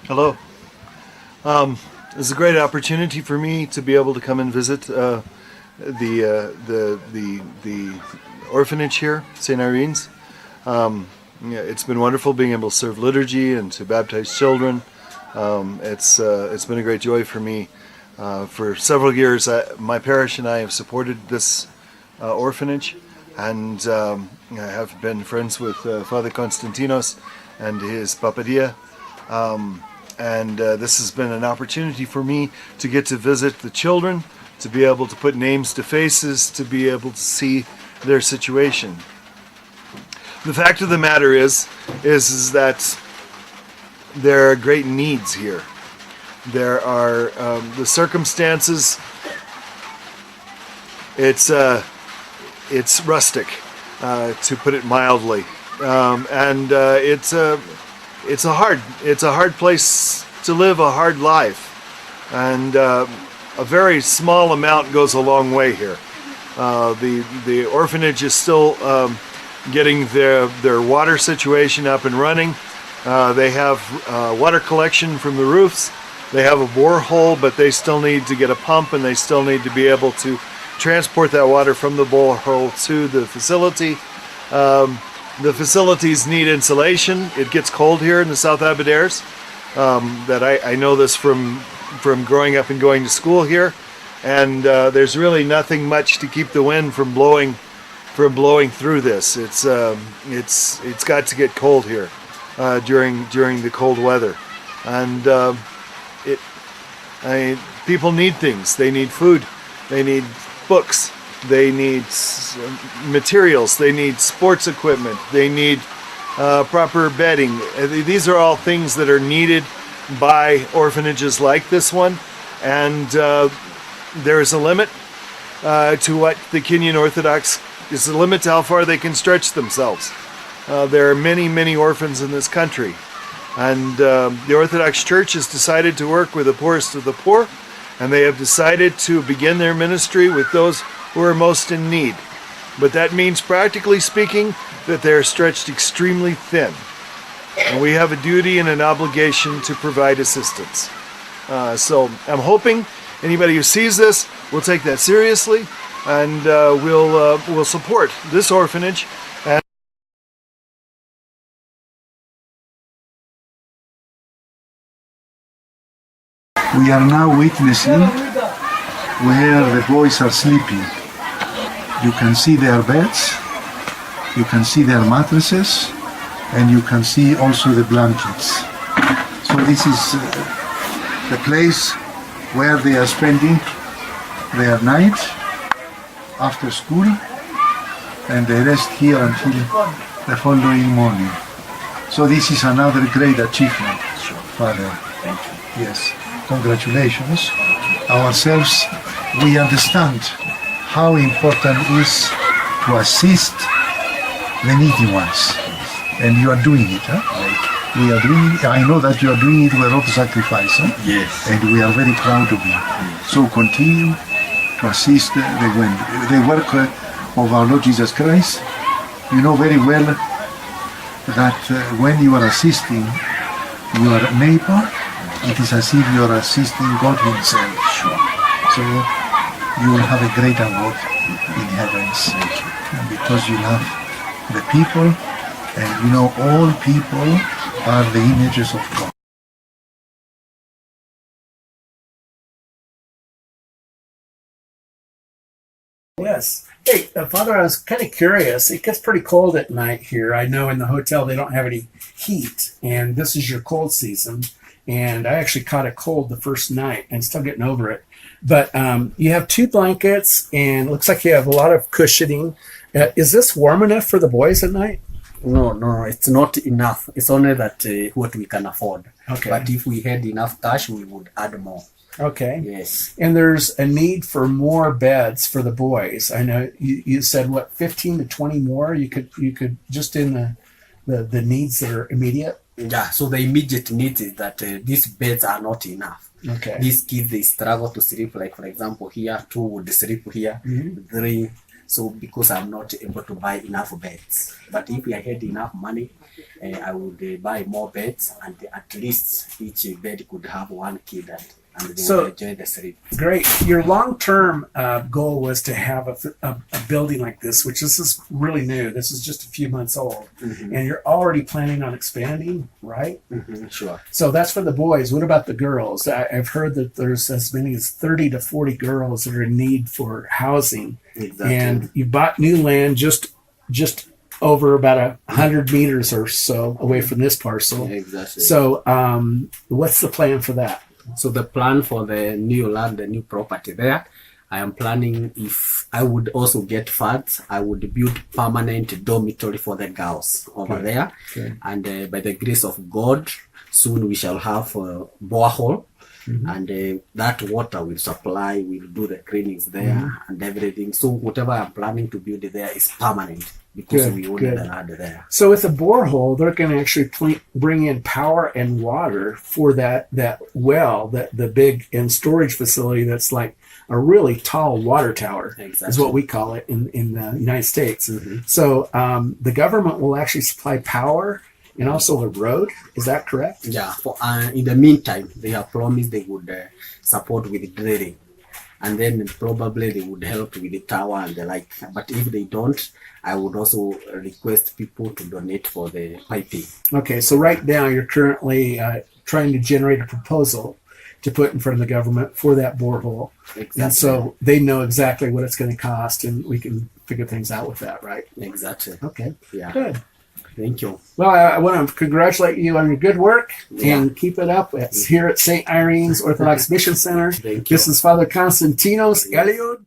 Hello. It's a great opportunity for me to be able to come and visit the orphanage here, St Irene's. Yeah, it's been wonderful being able to serve liturgy and to baptize children. It's been a great joy for me. For several years, my parish and I have supported this orphanage, and I have been friends with Father Konstantinos and his papadia. And this has been an opportunity for me to get to visit the children, to be able to put names to faces, to be able to see their situation. The fact of the matter is that there are great needs here. There are the circumstances. It's rustic, to put it mildly, and it's a hard place to live a hard life, and a very small amount goes a long way here. The orphanage is still getting their water situation up and running. They have water collection from the roofs. They have a borehole, but they still need to get a pump, and they still need to be able to transport that water from the borehole to the facility. The facilities need insulation. It gets cold here in the South Aberdares. I know this from growing up and going to school here, and there's really nothing much to keep the wind from blowing through this. It's got to get cold here during the cold weather, and people need things. They need food. They need books. They need materials. They need sports equipment. They need proper bedding. These are all things that are needed by orphanages like this one, and there is a limit to what the Kenyan Orthodox is. A limit to how far they can stretch themselves. There are many orphans in this country, and the Orthodox Church has decided to work with the poorest of the poor, and they have decided to begin their ministry with those who are most in need. But that means, practically speaking, that they're stretched extremely thin. And we have a duty and an obligation to provide assistance. So I'm hoping anybody who sees this will take that seriously, and will support this orphanage. And we are now witnessing where the boys are sleeping. You can see their beds, you can see their mattresses, and you can see also the blankets. So this is the place where they are spending their night after school, and they rest here until the following morning. So this is another great achievement, Father. Thank you. Yes, congratulations. Ourselves, we understand how important it is to assist the needy ones, and you are doing it. We are doing it. I know that you are doing it with a lot of sacrifice. Yes. And we are very proud of you. Yes. So continue to assist the work of our Lord Jesus Christ. You know very well that when you are assisting your neighbor, it is as if you are assisting God Himself. Sure. So you will have a great award in heavens. Because you love the people, and you know all people are the images of God. Yes. Hey, Father, I was kind of curious. It gets pretty cold at night here. I know in the hotel they don't have any heat, and this is your cold season. And I actually caught a cold the first night and still getting over it. But you have 2 blankets, and it looks like you have a lot of cushioning. Is this warm enough for the boys at night? No, it's not enough. It's only that what we can afford. Okay. But if we had enough cash, we would add more. Okay. Yes. And there's a need for more beds for the boys. I know you said, what, 15 to 20 more? You could just in the needs that are immediate? Yeah, so the immediate need is that these beds are not enough. Okay. These kids, they struggle to sleep. Like, for example, here, 2 would sleep here. 3 So because I'm not able to buy enough beds, but if I had enough money, I would buy more beds, and at least each bed could have one kid, and they So- would enjoy the sleep. Great. Your long-term goal was to have a building like this, which this is really new. This is just a few months old, and you're already planning on expanding, right? Sure. So that's for the boys. What about the girls? I've heard that there's as many as 30 to 40 girls that are in need for housing, Exactly. and you bought new land just over about 100 meters or so away from this parcel. Exactly. So, what's the plan for that? So the plan for the new land, the new property there, I am planning, if I would also get funds, I would build permanent dormitory for the girls over there. Okay. And by the grace of God, soon we shall have a borehole. And that water will supply, we'll do the cleanings there and everything. So whatever I'm planning to build there is permanent because Good, we own good. the land there. So with a borehole, they're going to actually bring in power and water for that well, the big and storage facility that's like a really tall water tower, is Exactly. what we call it in the United States. So the government will actually supply power and also the road. Is that correct? Yeah, for in the meantime, they have promised they would support with drilling, and then probably they would help with the tower and the like. But if they don't, I would also request people to donate for the piping. Okay, so right now you're currently trying to generate a proposal to put in front of the government for that borehole. Exactly. And so they know exactly what it's going to cost, and we can figure things out with that, right? Exactly. Okay, Yeah. good. Thank you. Well, I want to congratulate you on your good work Yeah. and keep it up. It's here at St. Irene's Orthodox Mission Center. Thank you. This is Father Konstantinos Eliud.